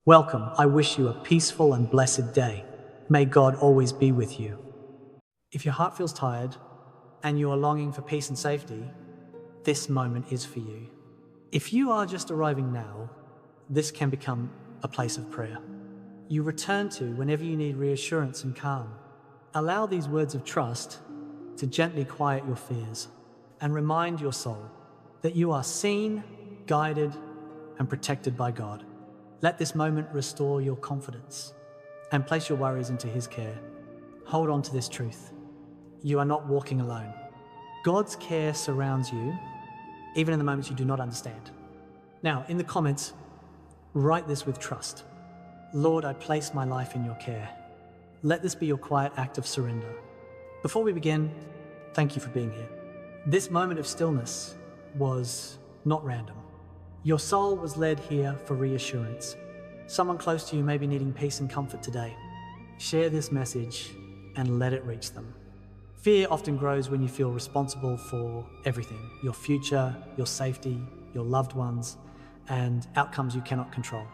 Welcome. I wish you a peaceful and blessed day. May God always be with you. If your heart feels tired and you are longing for peace and safety, this moment is for you. If you are just arriving now, this can become a place of prayer. You return to whenever you need reassurance and calm. Allow these words of trust to gently quiet your fears and remind your soul that you are seen, guided, and protected by God. Let this moment restore your confidence and place your worries into His care. Hold on to this truth. You are not walking alone. God's care surrounds you, even in the moments you do not understand. Now, in the comments, write this with trust. Lord, I place my life in your care. Let this be your quiet act of surrender. Before we begin, thank you for being here. This moment of stillness was not random. Your soul was led here for reassurance. Someone close to you may be needing peace and comfort today. Share this message and let it reach them. Fear often grows when you feel responsible for everything: your future, your safety, your loved ones, and outcomes you cannot control.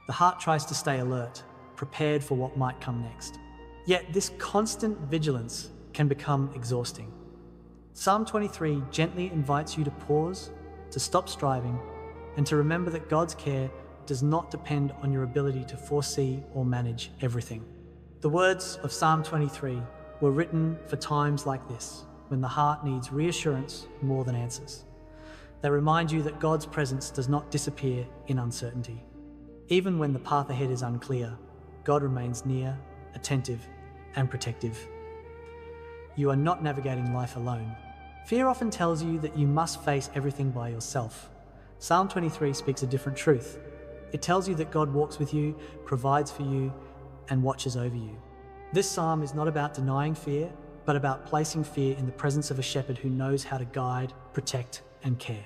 The heart tries to stay alert, prepared for what might come next. Yet this constant vigilance can become exhausting. Psalm 23 gently invites you to pause, to stop striving, and to remember that God's care does not depend on your ability to foresee or manage everything. The words of Psalm 23 were written for times like this, when the heart needs reassurance more than answers. They remind you that God's presence does not disappear in uncertainty. Even when the path ahead is unclear, God remains near, attentive, and protective. You are not navigating life alone. Fear often tells you that you must face everything by yourself. Psalm 23 speaks a different truth. It tells you that God walks with you, provides for you, and watches over you. This psalm is not about denying fear, but about placing fear in the presence of a shepherd who knows how to guide, protect, and care.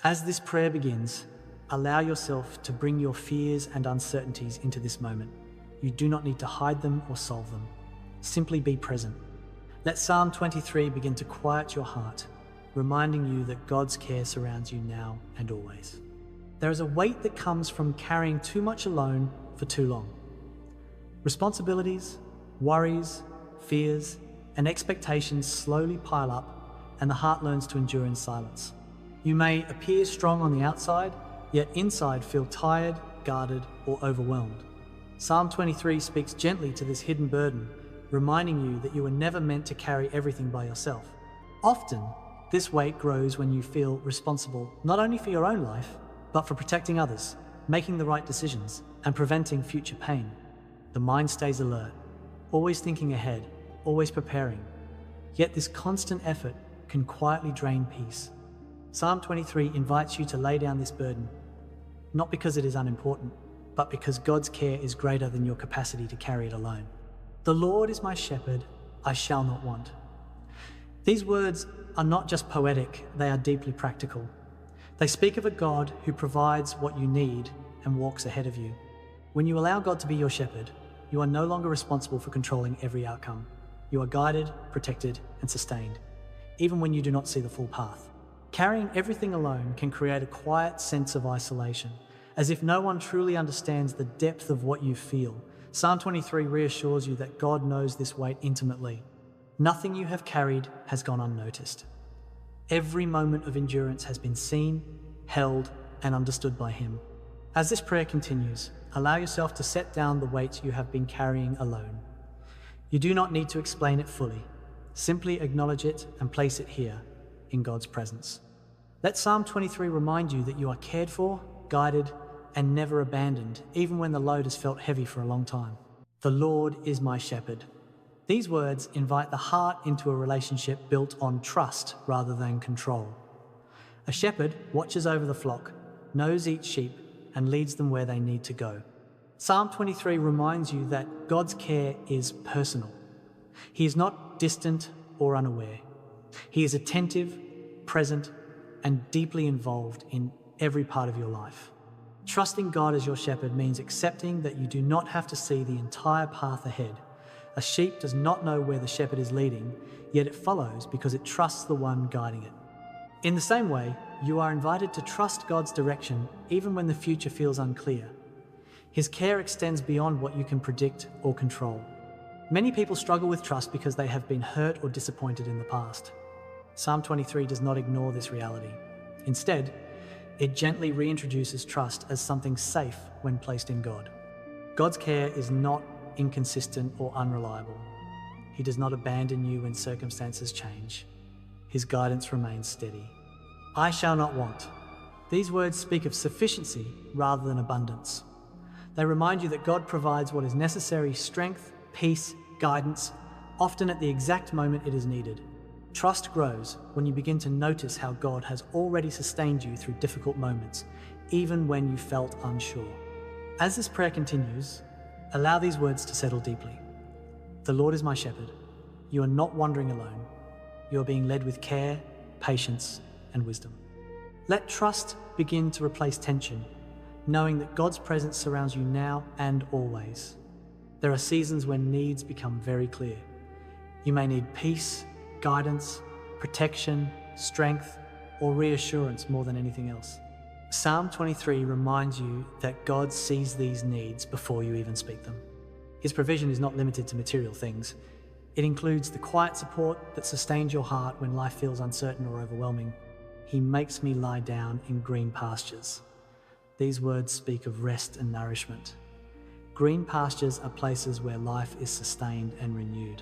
As this prayer begins, allow yourself to bring your fears and uncertainties into this moment. You do not need to hide them or solve them. Simply be present. Let Psalm 23 begin to quiet your heart, reminding you that God's care surrounds you now and always. There is a weight that comes from carrying too much alone for too long. Responsibilities, worries, fears, and expectations slowly pile up, and the heart learns to endure in silence. You may appear strong on the outside, yet inside feel tired, guarded, or overwhelmed. Psalm 23 speaks gently to this hidden burden, reminding you that you were never meant to carry everything by yourself. Often, this weight grows when you feel responsible not only for your own life, but for protecting others, making the right decisions, and preventing future pain. The mind stays alert, always thinking ahead, always preparing. Yet this constant effort can quietly drain peace. Psalm 23 invites you to lay down this burden, not because it is unimportant, but because God's care is greater than your capacity to carry it alone. The Lord is my shepherd, I shall not want. These words are not just poetic, they are deeply practical. They speak of a God who provides what you need and walks ahead of you. When you allow God to be your shepherd, you are no longer responsible for controlling every outcome. You are guided, protected, and sustained, even when you do not see the full path. Carrying everything alone can create a quiet sense of isolation, as if no one truly understands the depth of what you feel. Psalm 23 reassures you that God knows this weight intimately. Nothing you have carried has gone unnoticed. Every moment of endurance has been seen, held, and understood by Him. As this prayer continues, allow yourself to set down the weight you have been carrying alone. You do not need to explain it fully. Simply acknowledge it and place it here, in God's presence. Let Psalm 23 remind you that you are cared for, guided, and never abandoned, even when the load has felt heavy for a long time. The Lord is my shepherd. These words invite the heart into a relationship built on trust rather than control. A shepherd watches over the flock, knows each sheep, and leads them where they need to go. Psalm 23 reminds you that God's care is personal. He is not distant or unaware. He is attentive, present, and deeply involved in every part of your life. Trusting God as your shepherd means accepting that you do not have to see the entire path ahead. A sheep does not know where the shepherd is leading, yet it follows because it trusts the one guiding it. In the same way, you are invited to trust God's direction even when the future feels unclear. His care extends beyond what you can predict or control. Many people struggle with trust because they have been hurt or disappointed in the past. Psalm 23 does not ignore this reality. Instead, it gently reintroduces trust as something safe when placed in God. God's care is not inconsistent or unreliable. He does not abandon you when circumstances change. His guidance remains steady. I shall not want. These words speak of sufficiency rather than abundance. They remind you that God provides what is necessary: strength, peace, guidance, often at the exact moment it is needed. Trust grows when you begin to notice how God has already sustained you through difficult moments, even when you felt unsure. As this prayer continues, allow these words to settle deeply. The Lord is my shepherd. You are not wandering alone. You are being led with care, patience, and wisdom. Let trust begin to replace tension, knowing that God's presence surrounds you now and always. There are seasons when needs become very clear. You may need peace, guidance, protection, strength, or reassurance more than anything else. Psalm 23 reminds you that God sees these needs before you even speak them. His provision is not limited to material things. It includes the quiet support that sustains your heart when life feels uncertain or overwhelming. He makes me lie down in green pastures. These words speak of rest and nourishment. Green pastures are places where life is sustained and renewed.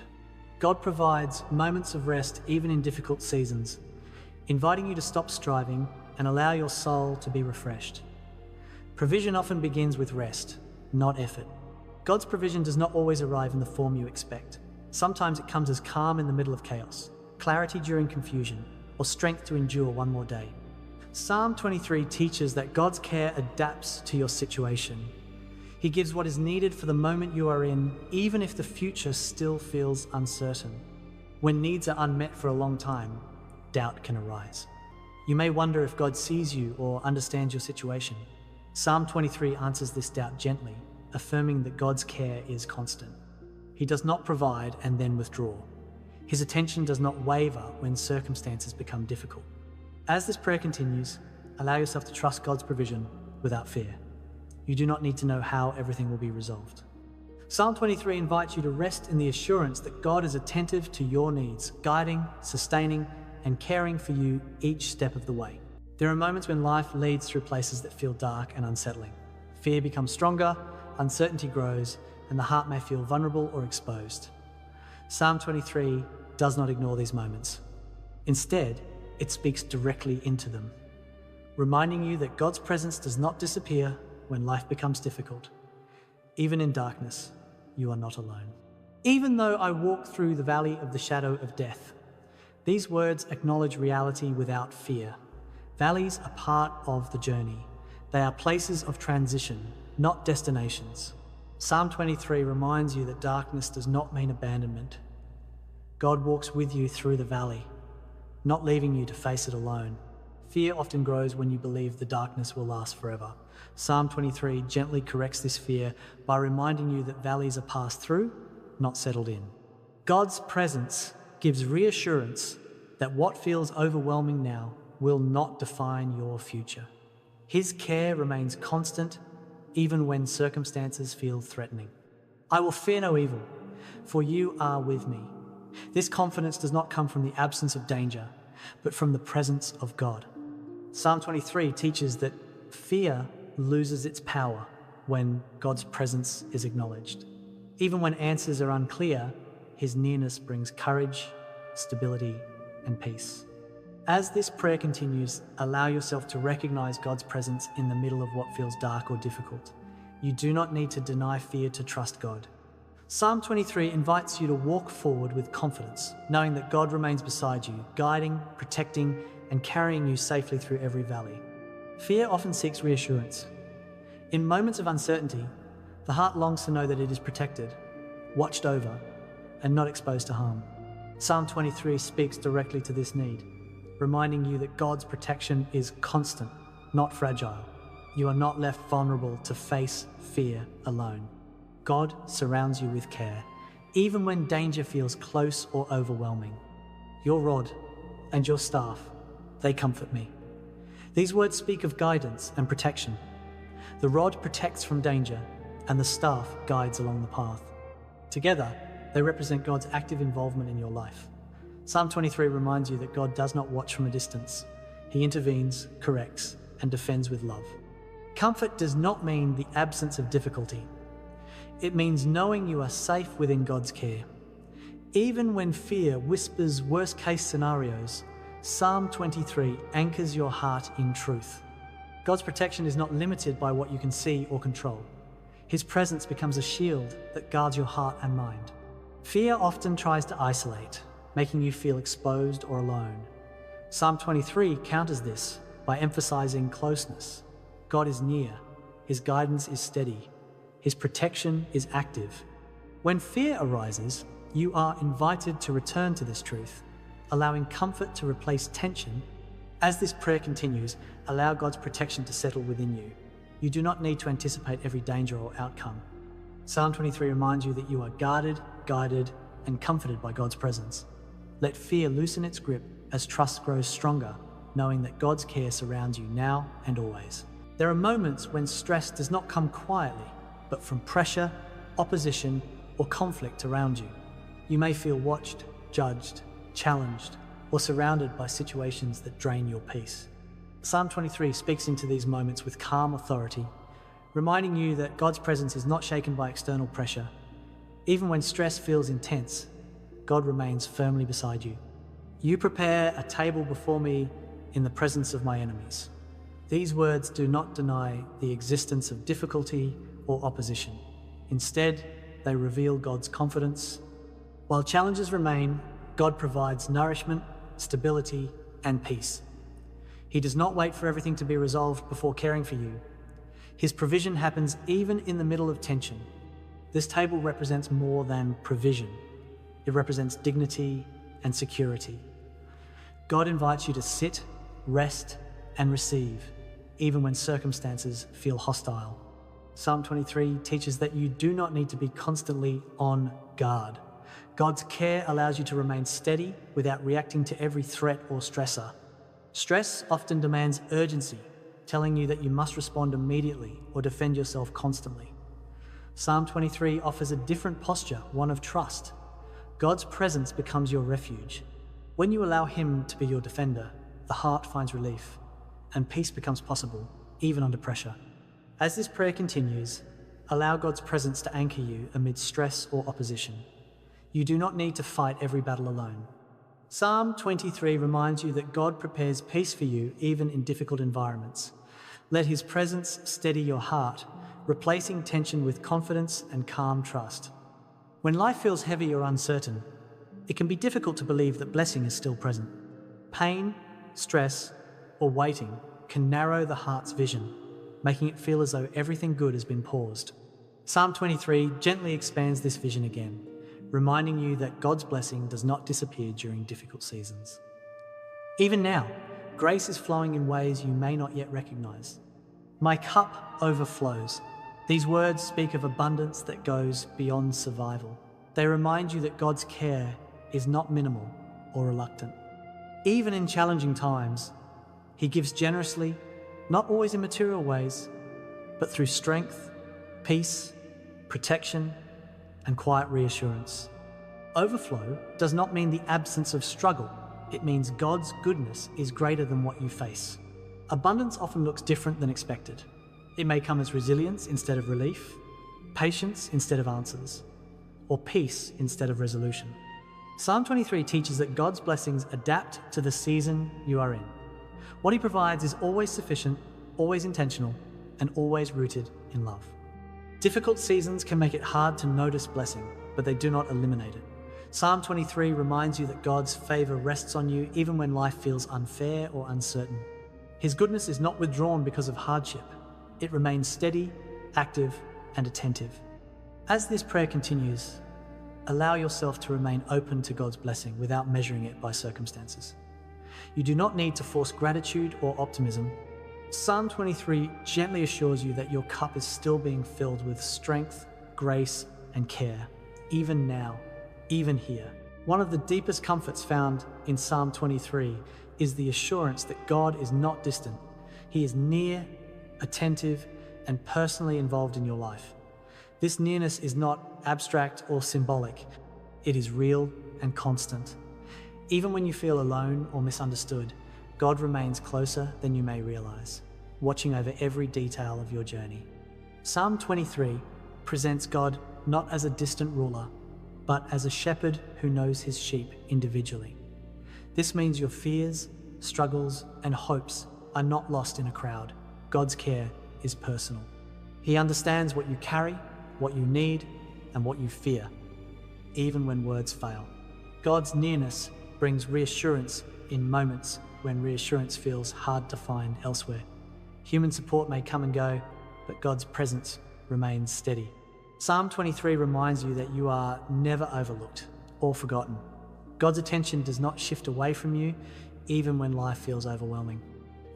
God provides moments of rest even in difficult seasons, inviting you to stop striving and allow your soul to be refreshed. Provision often begins with rest, not effort. God's provision does not always arrive in the form you expect. Sometimes it comes as calm in the middle of chaos, clarity during confusion, or strength to endure one more day. Psalm 23 teaches that God's care adapts to your situation. He gives what is needed for the moment you are in, even if the future still feels uncertain. When needs are unmet for a long time, doubt can arise. You may wonder if God sees you or understands your situation. Psalm 23 answers this doubt gently, affirming that God's care is constant. He does not provide and then withdraw. His attention does not waver when circumstances become difficult. As this prayer continues, allow yourself to trust God's provision without fear. You do not need to know how everything will be resolved. Psalm 23 invites you to rest in the assurance that God is attentive to your needs, guiding, sustaining, and caring for you each step of the way. There are moments when life leads through places that feel dark and unsettling. Fear becomes stronger, uncertainty grows, and the heart may feel vulnerable or exposed. Psalm 23 does not ignore these moments. Instead, it speaks directly into them, reminding you that God's presence does not disappear when life becomes difficult. Even in darkness, you are not alone. Even though I walk through the valley of the shadow of death, these words acknowledge reality without fear. Valleys are part of the journey. They are places of transition, not destinations. Psalm 23 reminds you that darkness does not mean abandonment. God walks with you through the valley, not leaving you to face it alone. Fear often grows when you believe the darkness will last forever. Psalm 23 gently corrects this fear by reminding you that valleys are passed through, not settled in. God's presence gives reassurance that what feels overwhelming now will not define your future. His care remains constant even when circumstances feel threatening. I will fear no evil, for you are with me. This confidence does not come from the absence of danger, but from the presence of God. Psalm 23 teaches that fear loses its power when God's presence is acknowledged. Even when answers are unclear, His nearness brings courage, stability, and peace. As this prayer continues, allow yourself to recognize God's presence in the middle of what feels dark or difficult. You do not need to deny fear to trust God. Psalm 23 invites you to walk forward with confidence, knowing that God remains beside you, guiding, protecting, and carrying you safely through every valley. Fear often seeks reassurance. In moments of uncertainty, the heart longs to know that it is protected, watched over, and not exposed to harm. Psalm 23 speaks directly to this need, reminding you that God's protection is constant, not fragile. You are not left vulnerable to face fear alone. God surrounds you with care, even when danger feels close or overwhelming. Your rod and your staff, they comfort me. These words speak of guidance and protection. The rod protects from danger, and the staff guides along the path. Together, they represent God's active involvement in your life. Psalm 23 reminds you that God does not watch from a distance. He intervenes, corrects, and defends with love. Comfort does not mean the absence of difficulty. It means knowing you are safe within God's care. Even when fear whispers worst-case scenarios, Psalm 23 anchors your heart in truth. God's protection is not limited by what you can see or control. His presence becomes a shield that guards your heart and mind. Fear often tries to isolate, making you feel exposed or alone. Psalm 23 counters this by emphasizing closeness. God is near, His guidance is steady, His protection is active. When fear arises, you are invited to return to this truth, allowing comfort to replace tension. As this prayer continues, allow God's protection to settle within you. You do not need to anticipate every danger or outcome. Psalm 23 reminds you that you are guarded, guided, and comforted by God's presence. Let fear loosen its grip as trust grows stronger, knowing that God's care surrounds you now and always. There are moments when stress does not come quietly, but from pressure, opposition, or conflict around you. You may feel watched, judged, challenged, or surrounded by situations that drain your peace. Psalm 23 speaks into these moments with calm authority, reminding you that God's presence is not shaken by external pressure. Even when stress feels intense, God remains firmly beside you. You prepare a table before me in the presence of my enemies. These words do not deny the existence of difficulty or opposition. Instead, they reveal God's confidence. While challenges remain, God provides nourishment, stability, and peace. He does not wait for everything to be resolved before caring for you. His provision happens even in the middle of tension. This table represents more than provision. It represents dignity and security. God invites you to sit, rest, and receive, even when circumstances feel hostile. Psalm 23 teaches that you do not need to be constantly on guard. God's care allows you to remain steady without reacting to every threat or stressor. Stress often demands urgency, telling you that you must respond immediately or defend yourself constantly. Psalm 23 offers a different posture, one of trust. God's presence becomes your refuge. When you allow Him to be your defender, the heart finds relief, and peace becomes possible, even under pressure. As this prayer continues, allow God's presence to anchor you amid stress or opposition. You do not need to fight every battle alone. Psalm 23 reminds you that God prepares peace for you even in difficult environments. Let His presence steady your heart, replacing tension with confidence and calm trust. When life feels heavy or uncertain, it can be difficult to believe that blessing is still present. Pain, stress, or waiting can narrow the heart's vision, making it feel as though everything good has been paused. Psalm 23 gently expands this vision again, reminding you that God's blessing does not disappear during difficult seasons. Even now, grace is flowing in ways you may not yet recognize. My cup overflows. These words speak of abundance that goes beyond survival. They remind you that God's care is not minimal or reluctant. Even in challenging times, He gives generously, not always in material ways, but through strength, peace, protection, and quiet reassurance. Overflow does not mean the absence of struggle. It means God's goodness is greater than what you face. Abundance often looks different than expected. It may come as resilience instead of relief, patience instead of answers, or peace instead of resolution. Psalm 23 teaches that God's blessings adapt to the season you are in. What He provides is always sufficient, always intentional, and always rooted in love. Difficult seasons can make it hard to notice blessing, but they do not eliminate it. Psalm 23 reminds you that God's favor rests on you even when life feels unfair or uncertain. His goodness is not withdrawn because of hardship. It remains steady, active, and attentive. As this prayer continues, allow yourself to remain open to God's blessing without measuring it by circumstances. You do not need to force gratitude or optimism. Psalm 23 gently assures you that your cup is still being filled with strength, grace, and care, even now, even here. One of the deepest comforts found in Psalm 23 is the assurance that God is not distant. He is near, attentive, and personally involved in your life. This nearness is not abstract or symbolic. It is real and constant. Even when you feel alone or misunderstood, God remains closer than you may realize, watching over every detail of your journey. Psalm 23 presents God not as a distant ruler, but as a shepherd who knows his sheep individually. This means your fears, struggles, and hopes are not lost in a crowd. God's care is personal. He understands what you carry, what you need, and what you fear, even when words fail. God's nearness brings reassurance in moments when reassurance feels hard to find elsewhere. Human support may come and go, but God's presence remains steady. Psalm 23 reminds you that you are never overlooked or forgotten. God's attention does not shift away from you, even when life feels overwhelming.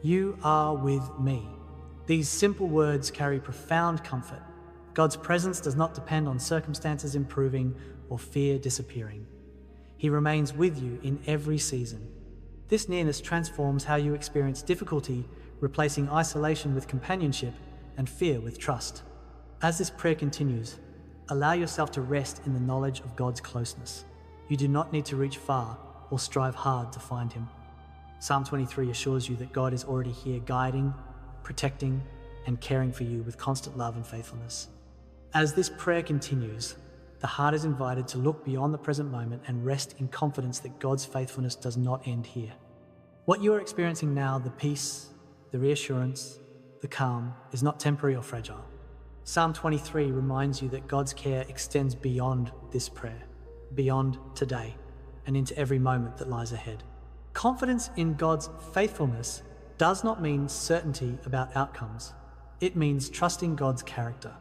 You are with me. These simple words carry profound comfort. God's presence does not depend on circumstances improving or fear disappearing. He remains with you in every season. This nearness transforms how you experience difficulty, replacing isolation with companionship and fear with trust. As this prayer continues, allow yourself to rest in the knowledge of God's closeness. You do not need to reach far or strive hard to find Him. Psalm 23 assures you that God is already here, guiding, protecting, and caring for you with constant love and faithfulness. As this prayer continues, the heart is invited to look beyond the present moment and rest in confidence that God's faithfulness does not end here. What you are experiencing now, the peace, the reassurance, the calm, is not temporary or fragile. Psalm 23 reminds you that God's care extends beyond this prayer, beyond today, and into every moment that lies ahead. Confidence in God's faithfulness does not mean certainty about outcomes. It means trusting God's character.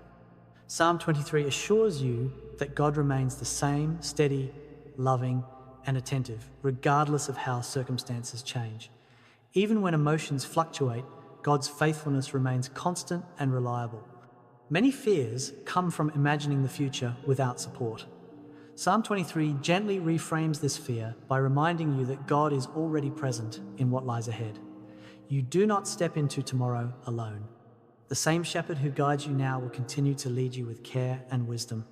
Psalm 23 assures you that God remains the same, steady, loving, and attentive, regardless of how circumstances change. Even when emotions fluctuate, God's faithfulness remains constant and reliable. Many fears come from imagining the future without support. Psalm 23 gently reframes this fear by reminding you that God is already present in what lies ahead. You do not step into tomorrow alone. The same shepherd who guides you now will continue to lead you with care and wisdom.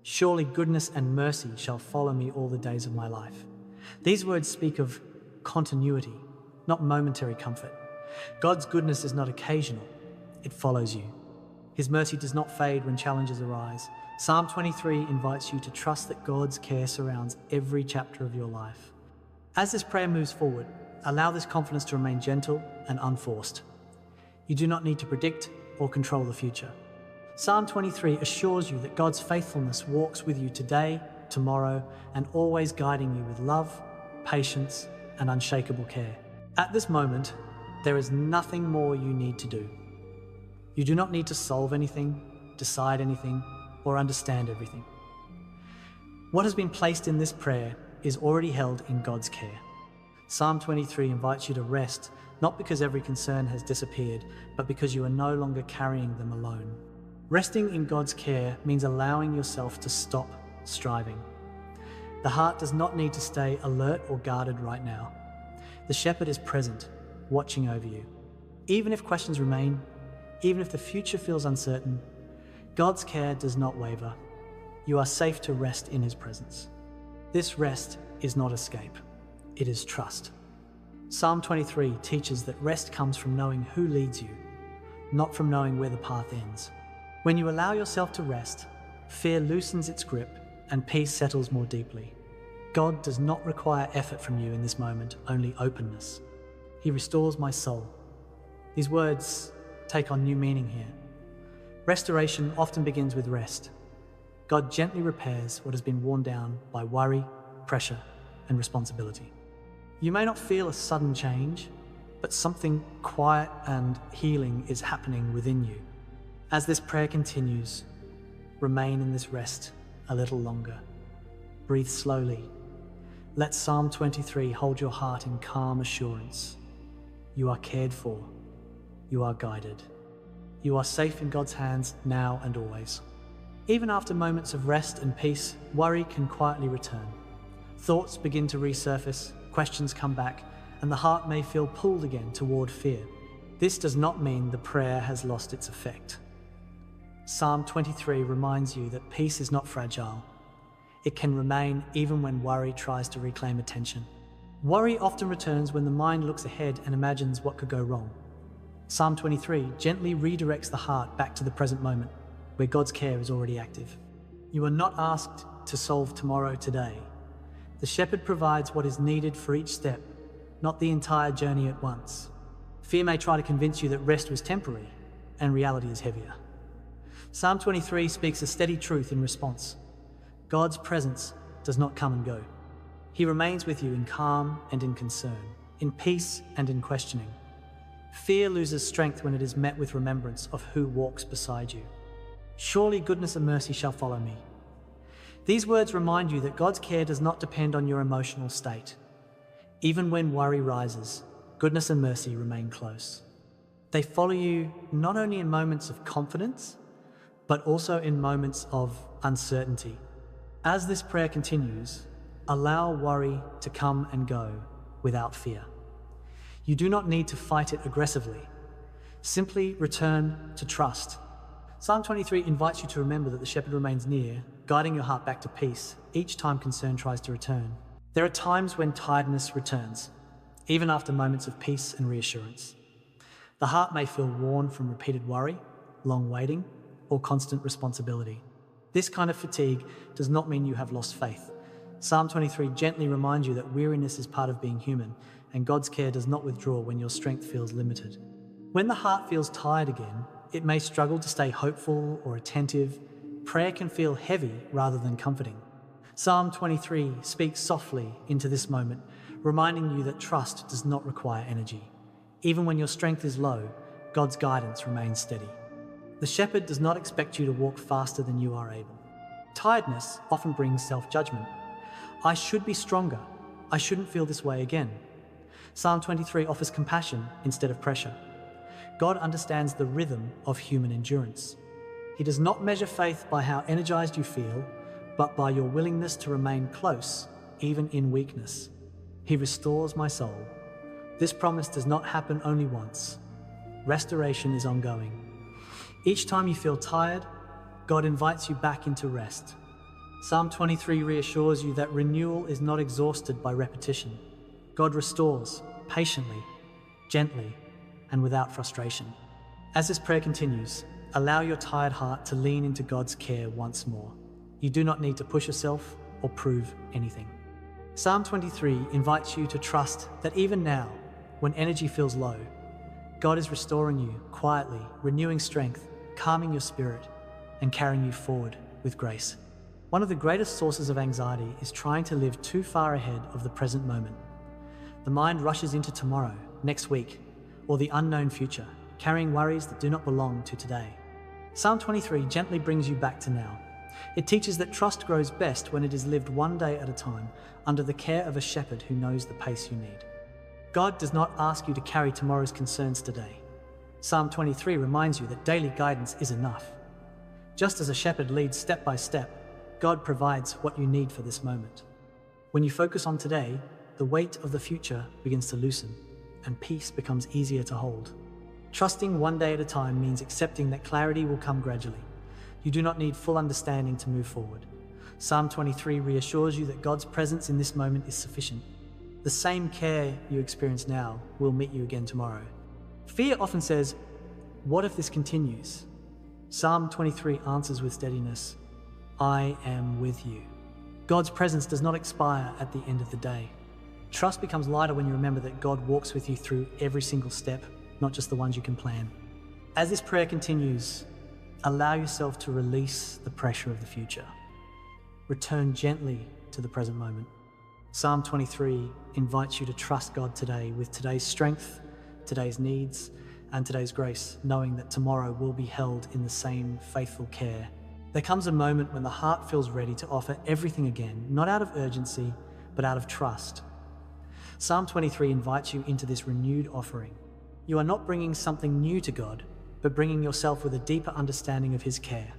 Surely goodness and mercy shall follow me all the days of my life. These words speak of continuity, not momentary comfort. God's goodness is not occasional, it follows you. His mercy does not fade when challenges arise. Psalm 23 invites you to trust that God's care surrounds every chapter of your life. As this prayer moves forward, allow this confidence to remain gentle and unforced. You do not need to predict or control the future. Psalm 23 assures you that God's faithfulness walks with you today, tomorrow, and always guiding you with love, patience, and unshakable care. At this moment, there is nothing more you need to do. You do not need to solve anything, decide anything, or understand everything. What has been placed in this prayer is already held in God's care. Psalm 23 invites you to rest, not because every concern has disappeared, but because you are no longer carrying them alone. Resting in God's care means allowing yourself to stop striving. The heart does not need to stay alert or guarded right now. The shepherd is present, watching over you. Even if questions remain, even if the future feels uncertain, God's care does not waver. You are safe to rest in His presence. This rest is not escape, it is trust. Psalm 23 teaches that rest comes from knowing who leads you, not from knowing where the path ends. When you allow yourself to rest, fear loosens its grip and peace settles more deeply. God does not require effort from you in this moment, only openness. He restores my soul. These words take on new meaning here. Restoration often begins with rest. God gently repairs what has been worn down by worry, pressure, and responsibility. You may not feel a sudden change, but something quiet and healing is happening within you. As this prayer continues, remain in this rest a little longer. Breathe slowly. Let Psalm 23 hold your heart in calm assurance. You are cared for. You are guided. You are safe in God's hands now and always. Even after moments of rest and peace, worry can quietly return. Thoughts begin to resurface, questions come back, and the heart may feel pulled again toward fear. This does not mean the prayer has lost its effect. Psalm 23 reminds you that peace is not fragile. It can remain even when worry tries to reclaim attention. Worry often returns when the mind looks ahead and imagines what could go wrong. Psalm 23 gently redirects the heart back to the present moment, where God's care is already active. You are not asked to solve tomorrow today. The shepherd provides what is needed for each step, not the entire journey at once. Fear may try to convince you that rest was temporary, and reality is heavier. Psalm 23 speaks a steady truth in response. God's presence does not come and go. He remains with you in calm and in concern, in peace and in questioning. Fear loses strength when it is met with remembrance of who walks beside you. Surely goodness and mercy shall follow me. These words remind you that God's care does not depend on your emotional state. Even when worry rises, goodness and mercy remain close. They follow you not only in moments of confidence, but also in moments of uncertainty. As this prayer continues, allow worry to come and go without fear. You do not need to fight it aggressively. Simply return to trust. Psalm 23 invites you to remember that the shepherd remains near, guiding your heart back to peace each time concern tries to return. There are times when tiredness returns, even after moments of peace and reassurance. The heart may feel worn from repeated worry, long waiting, or constant responsibility. This kind of fatigue does not mean you have lost faith. Psalm 23 gently reminds you that weariness is part of being human, and God's care does not withdraw when your strength feels limited. When the heart feels tired again, it may struggle to stay hopeful or attentive. Prayer can feel heavy rather than comforting. Psalm 23 speaks softly into this moment, reminding you that trust does not require energy. Even when your strength is low, God's guidance remains steady. The shepherd does not expect you to walk faster than you are able. Tiredness often brings self-judgment. I should be stronger. I shouldn't feel this way again. Psalm 23 offers compassion instead of pressure. God understands the rhythm of human endurance. He does not measure faith by how energized you feel, but by your willingness to remain close, even in weakness. He restores my soul. This promise does not happen only once. Restoration is ongoing. Each time you feel tired, God invites you back into rest. Psalm 23 reassures you that renewal is not exhausted by repetition. God restores patiently, gently, and without frustration. As this prayer continues, allow your tired heart to lean into God's care once more. You do not need to push yourself or prove anything. Psalm 23 invites you to trust that even now, when energy feels low, God is restoring you quietly, renewing strength, calming your spirit, and carrying you forward with grace. One of the greatest sources of anxiety is trying to live too far ahead of the present moment. The mind rushes into tomorrow, next week, or the unknown future, carrying worries that do not belong to today. Psalm 23 gently brings you back to now. It teaches that trust grows best when it is lived one day at a time, under the care of a shepherd who knows the pace you need. God does not ask you to carry tomorrow's concerns today. Psalm 23 reminds you that daily guidance is enough. Just as a shepherd leads step by step, God provides what you need for this moment. When you focus on today, the weight of the future begins to loosen, and peace becomes easier to hold. Trusting one day at a time means accepting that clarity will come gradually. You do not need full understanding to move forward. Psalm 23 reassures you that God's presence in this moment is sufficient. The same care you experience now will meet you again tomorrow. Fear often says, "What if this continues?" Psalm 23 answers with steadiness, "I am with you." God's presence does not expire at the end of the day. Trust becomes lighter when you remember that God walks with you through every single step, not just the ones you can plan. As this prayer continues, allow yourself to release the pressure of the future. Return gently to the present moment. Psalm 23 invites you to trust God today with today's strength, today's needs, and today's grace, knowing that tomorrow will be held in the same faithful care. There comes a moment when the heart feels ready to offer everything again, not out of urgency, but out of trust. Psalm 23 invites you into this renewed offering. You are not bringing something new to God, but bringing yourself with a deeper understanding of His care.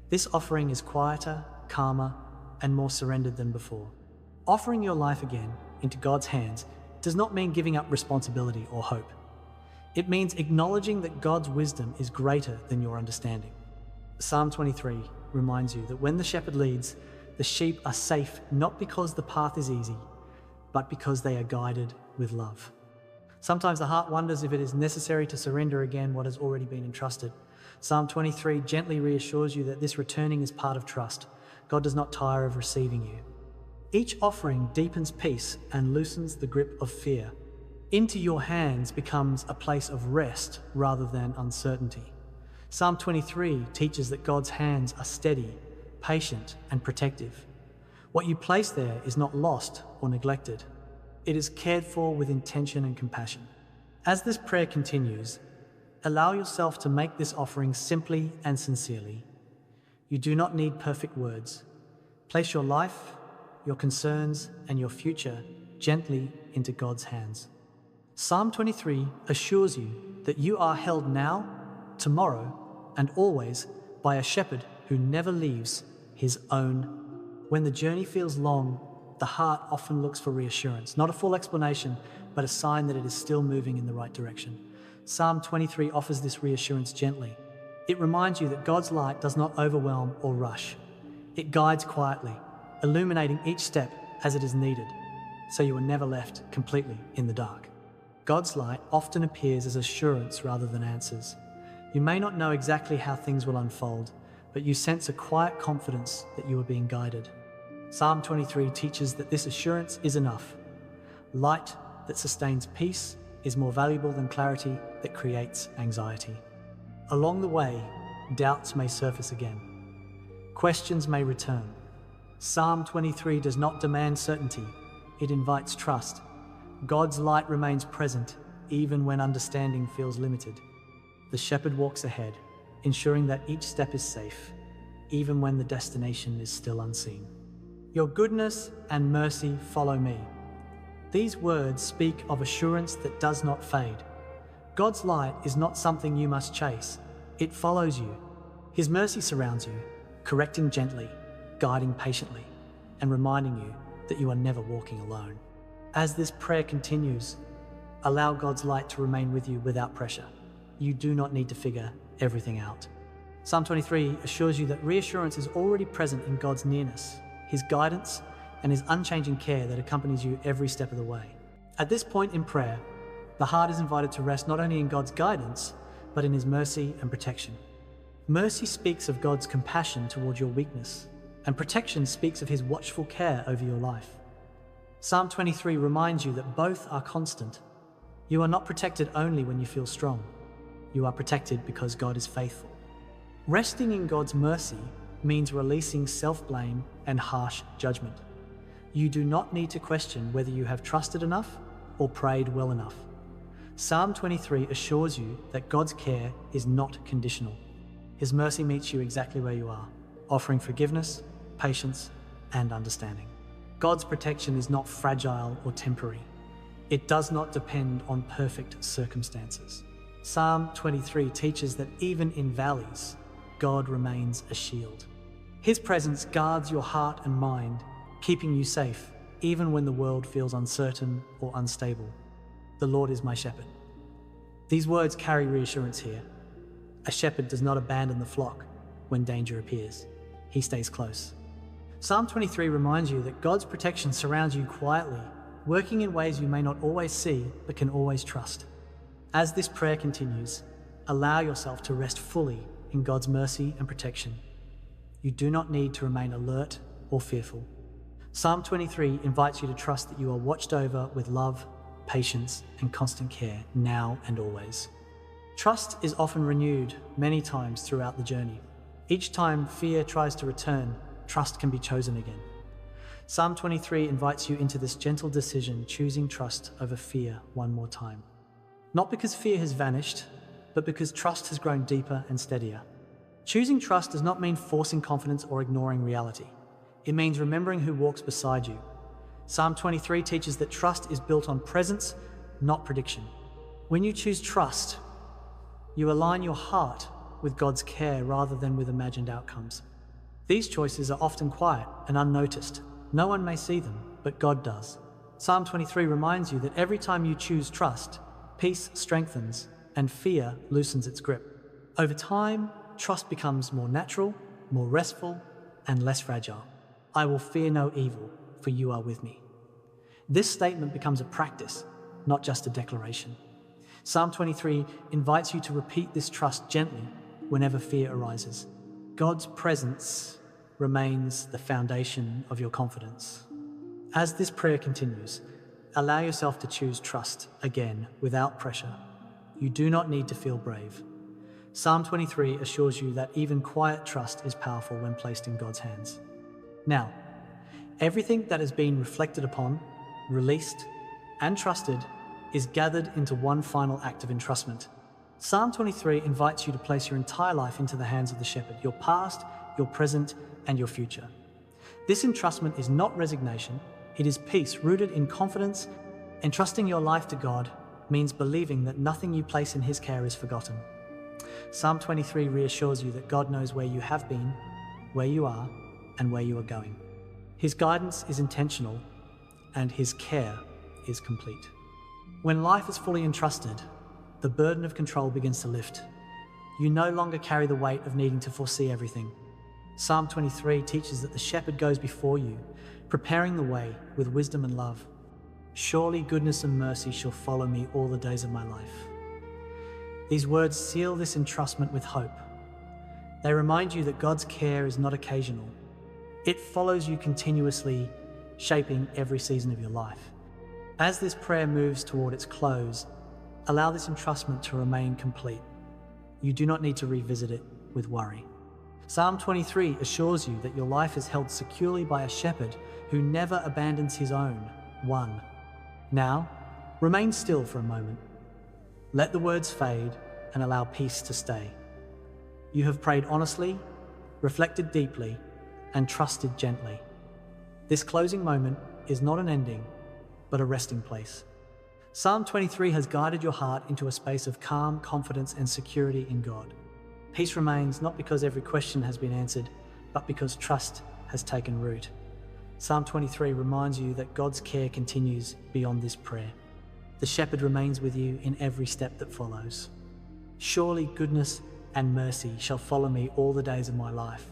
This offering is quieter, calmer, and more surrendered than before. Offering your life again into God's hands does not mean giving up responsibility or hope. It means acknowledging that God's wisdom is greater than your understanding. Psalm 23 reminds you that when the shepherd leads, the sheep are safe not because the path is easy, but because they are guided with love. Sometimes the heart wonders if it is necessary to surrender again what has already been entrusted. Psalm 23 gently reassures you that this returning is part of trust. God does not tire of receiving you. Each offering deepens peace and loosens the grip of fear. Into your hands becomes a place of rest rather than uncertainty. Psalm 23 teaches that God's hands are steady, patient, and protective. What you place there is not lost or neglected. It is cared for with intention and compassion. As this prayer continues, allow yourself to make this offering simply and sincerely. You do not need perfect words. Place your life, your concerns, and your future gently into God's hands. Psalm 23 assures you that you are held now, tomorrow, and always by a shepherd who never leaves his own. When the journey feels long, the heart often looks for reassurance, not a full explanation, but a sign that it is still moving in the right direction. Psalm 23 offers this reassurance gently. It reminds you that God's light does not overwhelm or rush. It guides quietly, illuminating each step as it is needed, so you are never left completely in the dark. God's light often appears as assurance rather than answers. You may not know exactly how things will unfold, but you sense a quiet confidence that you are being guided. Psalm 23 teaches that this assurance is enough. Light that sustains peace is more valuable than clarity that creates anxiety. Along the way, doubts may surface again. Questions may return. Psalm 23 does not demand certainty, it invites trust. God's light remains present even when understanding feels limited. The shepherd walks ahead, ensuring that each step is safe, even when the destination is still unseen. Your goodness and mercy follow me. These words speak of assurance that does not fade. God's light is not something you must chase. It follows you. His mercy surrounds you, correcting gently, guiding patiently, and reminding you that you are never walking alone. As this prayer continues, allow God's light to remain with you without pressure. You do not need to figure everything out. Psalm 23 assures you that reassurance is already present in God's nearness, His guidance, and His unchanging care that accompanies you every step of the way. At this point in prayer, the heart is invited to rest not only in God's guidance, but in His mercy and protection. Mercy speaks of God's compassion toward your weakness, and protection speaks of His watchful care over your life. Psalm 23 reminds you that both are constant. You are not protected only when you feel strong. You are protected because God is faithful. Resting in God's mercy means releasing self-blame and harsh judgment. You do not need to question whether you have trusted enough or prayed well enough. Psalm 23 assures you that God's care is not conditional. His mercy meets you exactly where you are, offering forgiveness, patience, and understanding. God's protection is not fragile or temporary. It does not depend on perfect circumstances. Psalm 23 teaches that even in valleys, God remains a shield. His presence guards your heart and mind, keeping you safe even when the world feels uncertain or unstable. The Lord is my shepherd. These words carry reassurance here. A shepherd does not abandon the flock when danger appears. He stays close. Psalm 23 reminds you that God's protection surrounds you quietly, working in ways you may not always see but can always trust. As this prayer continues, allow yourself to rest fully in God's mercy and protection. You do not need to remain alert or fearful. Psalm 23 invites you to trust that you are watched over with love, patience, and constant care now and always. Trust is often renewed many times throughout the journey. Each time fear tries to return, trust can be chosen again. Psalm 23 invites you into this gentle decision, choosing trust over fear one more time. Not because fear has vanished, but because trust has grown deeper and steadier. Choosing trust does not mean forcing confidence or ignoring reality. It means remembering who walks beside you. Psalm 23 teaches that trust is built on presence, not prediction. When you choose trust, you align your heart with God's care rather than with imagined outcomes. These choices are often quiet and unnoticed. No one may see them, but God does. Psalm 23 reminds you that every time you choose trust, peace strengthens and fear loosens its grip. Over time, trust becomes more natural, more restful, and less fragile. I will fear no evil, for you are with me. This statement becomes a practice, not just a declaration. Psalm 23 invites you to repeat this trust gently whenever fear arises. God's presence remains the foundation of your confidence. As this prayer continues, allow yourself to choose trust again without pressure. You do not need to feel brave. Psalm 23 assures you that even quiet trust is powerful when placed in God's hands. Now, everything that has been reflected upon, released, and trusted is gathered into one final act of entrustment. Psalm 23 invites you to place your entire life into the hands of the shepherd, your past, your present, and your future. This entrustment is not resignation, it is peace rooted in confidence. Entrusting your life to God means believing that nothing you place in His care is forgotten. Psalm 23 reassures you that God knows where you have been, where you are, and where you are going. His guidance is intentional, and His care is complete. When life is fully entrusted, the burden of control begins to lift. You no longer carry the weight of needing to foresee everything. Psalm 23 teaches that the shepherd goes before you, preparing the way with wisdom and love. Surely goodness and mercy shall follow me all the days of my life. These words seal this entrustment with hope. They remind you that God's care is not occasional. It follows you continuously, shaping every season of your life. As this prayer moves toward its close, allow this entrustment to remain complete. You do not need to revisit it with worry. Psalm 23 assures you that your life is held securely by a shepherd who never abandons his own one. Now, remain still for a moment. Let the words fade and allow peace to stay. You have prayed honestly, reflected deeply, and trusted gently. This closing moment is not an ending, but a resting place. Psalm 23 has guided your heart into a space of calm, confidence, and security in God. Peace remains not because every question has been answered, but because trust has taken root. Psalm 23 reminds you that God's care continues beyond this prayer. The shepherd remains with you in every step that follows. Surely goodness and mercy shall follow me all the days of my life.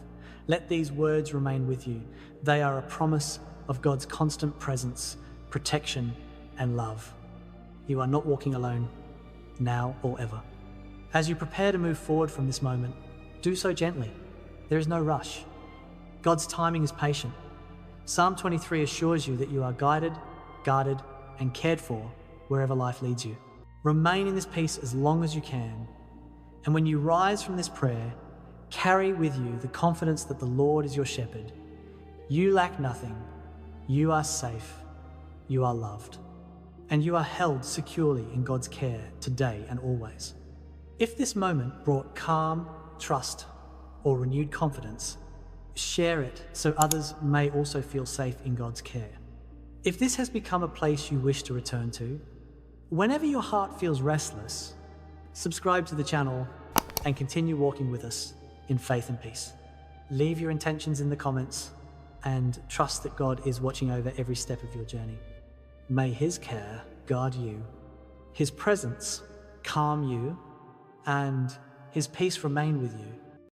Let these words remain with you. They are a promise of God's constant presence, protection, and love. You are not walking alone, now or ever. As you prepare to move forward from this moment, do so gently. There is no rush. God's timing is patient. Psalm 23 assures you that you are guided, guarded, and cared for wherever life leads you. Remain in this peace as long as you can. And when you rise from this prayer, carry with you the confidence that the Lord is your shepherd. You lack nothing. You are safe. You are loved. And you are held securely in God's care today and always. If this moment brought calm, trust, or renewed confidence, share it so others may also feel safe in God's care. If this has become a place you wish to return to, whenever your heart feels restless, subscribe to the channel and continue walking with us in faith and peace. Leave your intentions in the comments and trust that God is watching over every step of your journey. May His care guard you, His presence calm you, and His peace remain with you